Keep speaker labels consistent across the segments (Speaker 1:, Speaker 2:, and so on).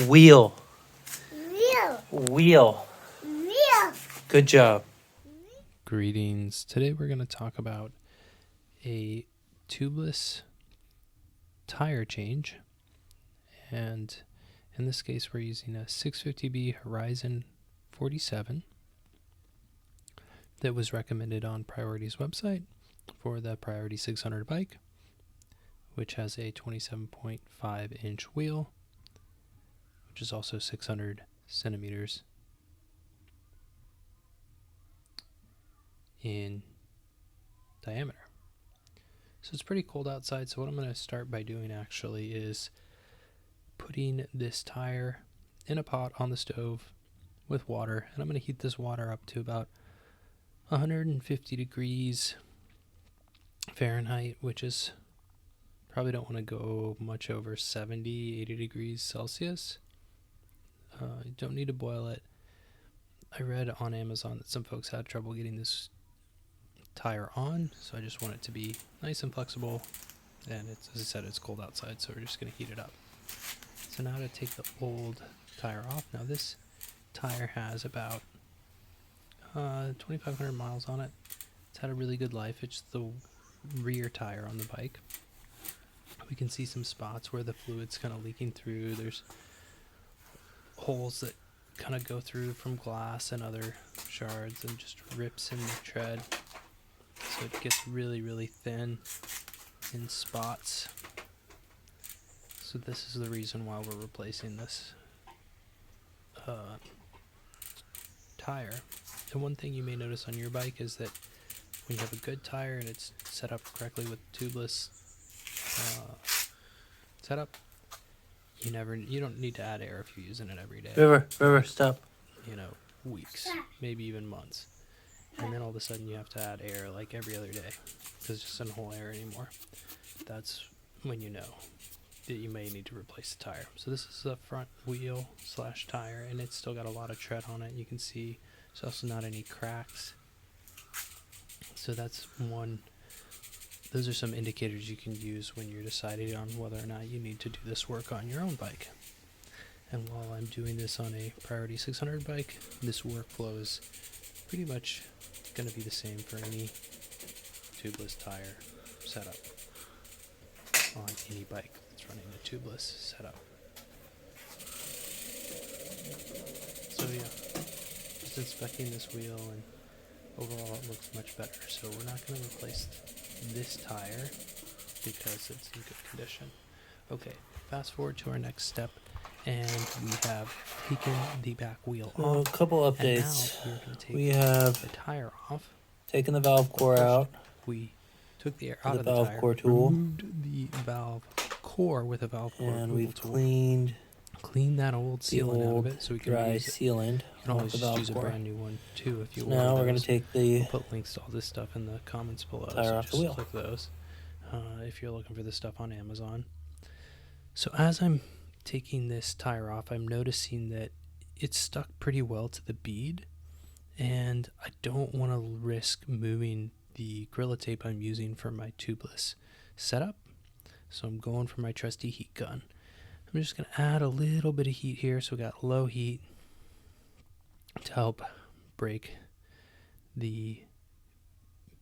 Speaker 1: Wheel.
Speaker 2: Wheel.
Speaker 1: Wheel.
Speaker 2: Wheel.
Speaker 1: Good job.
Speaker 3: Greetings. Today we're going to talk about a tubeless tire change. And in this case, we're using a 650B Horizon 47 that was recommended on Priority's website for the Priority 600 bike, which has a 27.5 inch wheel, which is also 600 centimeters in diameter. So it's pretty cold outside, so what I'm going to start by doing actually is putting this tire in a pot on the stove with water, and I'm going to heat this water up to about 150 degrees Fahrenheit, which is probably don't want to go much over 70, 80 degrees Celsius. You don't need to boil it. I read on Amazon that some folks had trouble getting this tire on, so I just want it to be nice and flexible, and it's, as I said, it's cold outside, so we're just going to heat it up. So now to take the old tire off. Now this tire has about 2,500 miles on it. It's had a really good life. It's the rear tire on the bike. We can see some spots where the fluid's kind of leaking through. There's holes that kind of go through from glass and other shards and just rips in the tread. So it gets really, really thin in spots. So this is the reason why we're replacing this tire. And one thing you may notice on your bike is that when you have a good tire and it's set up correctly with tubeless setup, you don't need to add air if you're using it every day.
Speaker 1: River, stop.
Speaker 3: Weeks, maybe even months. And then all of a sudden you have to add air like every other day because it just doesn't hold air anymore. That's when you know that you may need to replace the tire. So this is the front wheel / tire, and it's still got a lot of tread on it. You can see there's also not any cracks. So that's one. Those are some indicators you can use when you're deciding on whether or not you need to do this work on your own bike. And while I'm doing this on a Priority 600 bike, this workflow is pretty much going to be the same for any tubeless tire setup on any bike that's running a tubeless setup. So yeah, just inspecting this wheel, and overall it looks much better. So we're not going to replace this tire because it's in good condition. Okay, fast forward to our next step, and we have taken the back wheel off.
Speaker 1: A couple updates. We have
Speaker 3: the tire off.
Speaker 1: taken the valve core out.
Speaker 3: We took the air out of the
Speaker 1: valve
Speaker 3: tire,
Speaker 1: core tool.
Speaker 3: removed the valve core with a valve core
Speaker 1: And we've
Speaker 3: tool.
Speaker 1: cleaned
Speaker 3: that old
Speaker 1: the
Speaker 3: sealant out
Speaker 1: old
Speaker 3: of it, so we can
Speaker 1: dry
Speaker 3: use it.
Speaker 1: sealant.
Speaker 3: You can always
Speaker 1: the
Speaker 3: just
Speaker 1: valve
Speaker 3: use a
Speaker 1: core.
Speaker 3: brand new one too if you want.
Speaker 1: Now we're going to take the
Speaker 3: We'll put links to all this stuff in the comments below.
Speaker 1: tire
Speaker 3: so
Speaker 1: off the
Speaker 3: just
Speaker 1: wheel.
Speaker 3: click those if you're looking for this stuff on Amazon. So as I'm taking this tire off, I'm noticing that it's stuck pretty well to the bead, and I don't want to risk moving the Gorilla tape I'm using for my tubeless setup. So I'm going for my trusty heat gun. I'm just going to add a little bit of heat here, so we got low heat to help break the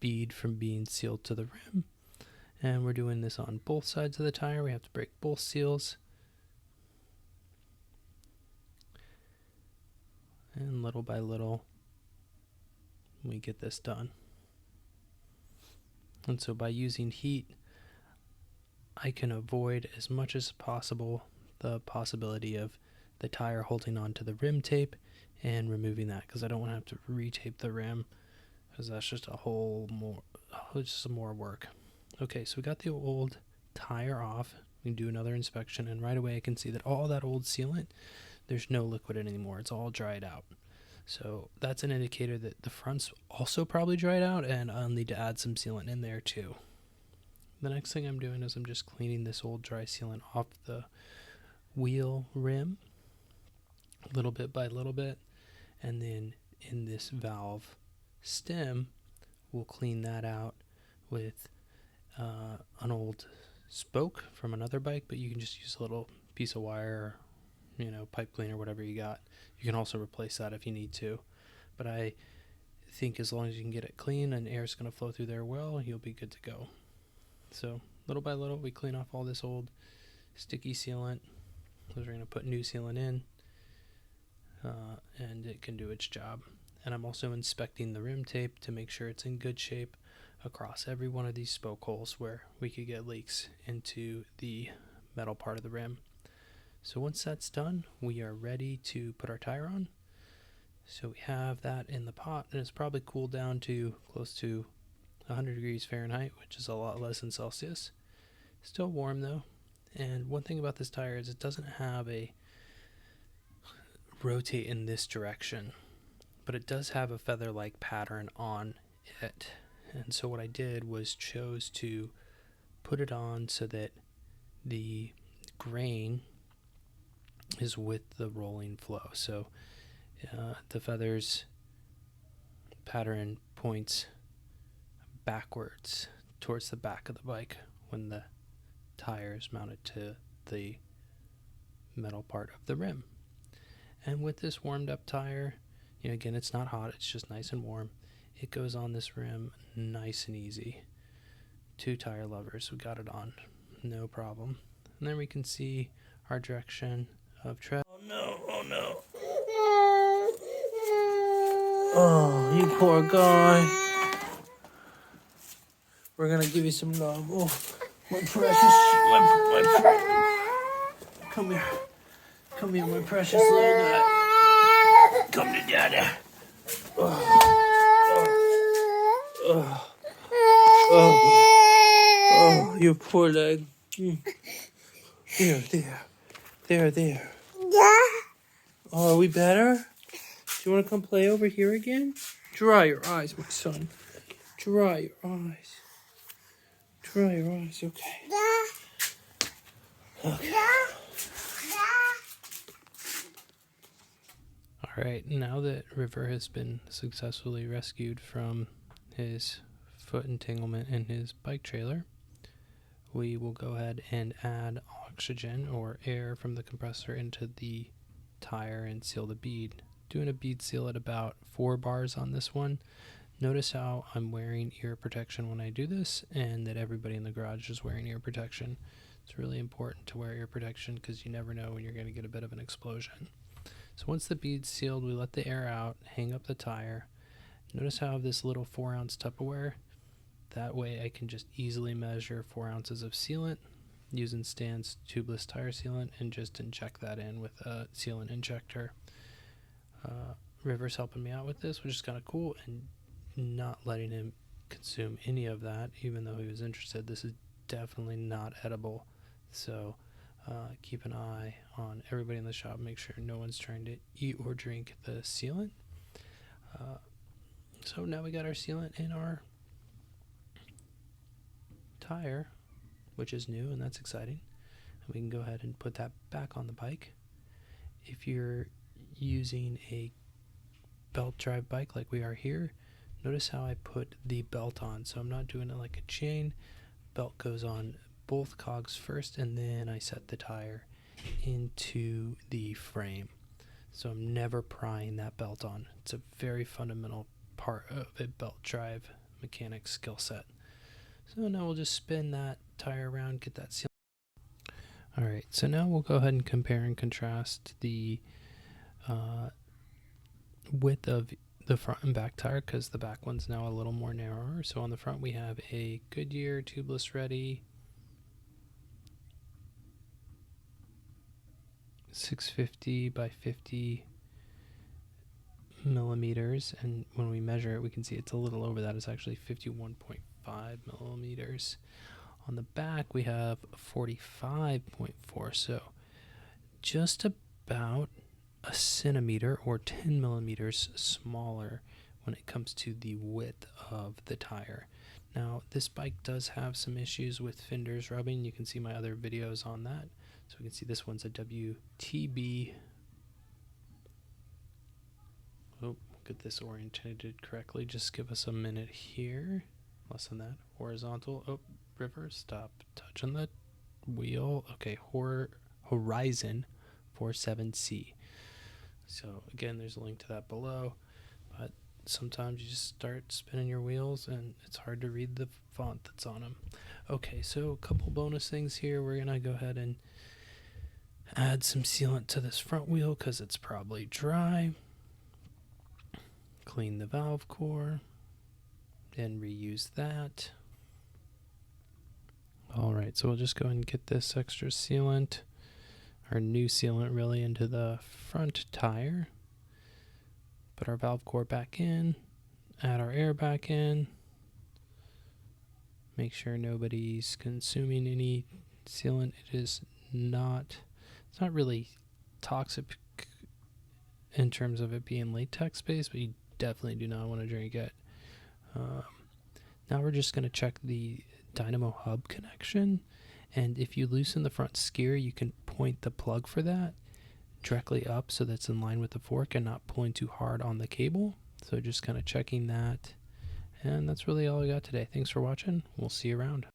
Speaker 3: bead from being sealed to the rim. And we're doing this on both sides of the tire. We have to break both seals. And little by little, we get this done. And so by using heat, I can avoid as much as possible the possibility of the tire holding on to the rim tape and removing that, because I don't want to have to retape the rim, because that's just just some more work. Okay, so we got the old tire off. We can do another inspection, and right away I can see that all that old sealant, there's no liquid anymore. It's all dried out. So that's an indicator that the front's also probably dried out, and I'll need to add some sealant in there too. The next thing I'm doing is I'm just cleaning this old dry sealant off the wheel rim, little bit by little bit, and then in this valve stem, we'll clean that out with an old spoke from another bike, but you can just use a little piece of wire, pipe cleaner, whatever you got. You can also replace that if you need to. But I think as long as you can get it clean and air's going to flow through there well, you'll be good to go. So little by little, we clean off all this old sticky sealant. We're going to put new sealant in, and it can do its job. And I'm also inspecting the rim tape to make sure it's in good shape across every one of these spoke holes where we could get leaks into the metal part of the rim. So once that's done, we are ready to put our tire on. So we have that in the pot, and it's probably cooled down to close to 100 degrees Fahrenheit, which is a lot less than Celsius. Still warm though. And one thing about this tire is it doesn't have a rotate in this direction, but it does have a feather-like pattern on it. And so what I did was chose to put it on so that the grain is with the rolling flow. So the feathers pattern points backwards towards the back of the bike when the tire is mounted to the metal part of the rim. And with this warmed up tire, again, it's not hot, it's just nice and warm. It goes on this rim nice and easy. 2 tire levers, we got it on, no problem. And then we can see our direction of travel.
Speaker 1: Oh no, oh no. Oh, you poor guy. We're gonna give you some love. Oh, my precious. Come here. Come here, my precious little guy. Come to Dada. Oh, you poor leg. There.
Speaker 2: Yeah.
Speaker 1: Oh, are we better? Do you want to come play over here again? Dry your eyes, my son. Dry your eyes. Okay.
Speaker 2: Yeah.
Speaker 1: Okay.
Speaker 3: Alright, now that River has been successfully rescued from his foot entanglement in his bike trailer, we will go ahead and add oxygen or air from the compressor into the tire and seal the bead. Doing a bead seal at about 4 bars on this one. Notice how I'm wearing ear protection when I do this, and that everybody in the garage is wearing ear protection. It's really important to wear ear protection because you never know when you're going to get a bit of an explosion. So once the bead's sealed, we let the air out, hang up the tire. Notice how I have this little 4-ounce Tupperware. That way I can just easily measure 4 ounces of sealant using Stan's tubeless tire sealant and just inject that in with a sealant injector. River's helping me out with this, which is kind of cool, and not letting him consume any of that, even though he was interested. This is definitely not edible, so keep an eye on everybody in the shop. Make sure no one's trying to eat or drink the sealant. So now we got our sealant in our tire, which is new, and that's exciting. And we can go ahead and put that back on the bike. If you're using a belt drive bike like we are here, notice how I put the belt on. So I'm not doing it like a chain. Belt goes on both cogs first, and then I set the tire into the frame. So I'm never prying that belt on. It's a very fundamental part of a belt drive mechanic skill set. So now we'll just spin that tire around, get that seal. Alright, so now we'll go ahead and compare and contrast the width of the front and back tire, because the back one's now a little more narrower. So on the front we have a Goodyear tubeless ready 650 by 50 millimeters, and when we measure it we can see it's a little over that. It's actually 51.5 millimeters. On the back we have 45.4, so just about a centimeter or 10 millimeters smaller when it comes to the width of the tire. Now this bike does have some issues with fenders rubbing. You can see my other videos on that. So we can see this one's a WTB. Oh, get this orientated correctly. Just give us a minute here. Less than that. Horizontal. Oh, River, stop touching the wheel. Okay, Horizon 47C. So again, there's a link to that below, but sometimes you just start spinning your wheels and it's hard to read the font that's on them. Okay, so a couple bonus things here. We're gonna go ahead and add some sealant to this front wheel because it's probably dry. Clean the valve core and reuse that. Alright, so we'll just go ahead and get this extra sealant, our new sealant really, into the front tire. Put our valve core back in, add our air back in. Make sure nobody's consuming any sealant. It's not really toxic in terms of it being latex based, but you definitely do not want to drink it. Now we're just going to check the dynamo hub connection, and if you loosen the front skier, you can point the plug for that directly up so that's in line with the fork and not pulling too hard on the cable. So just kind of checking that, and that's really all I got today. Thanks for watching. We'll see you around.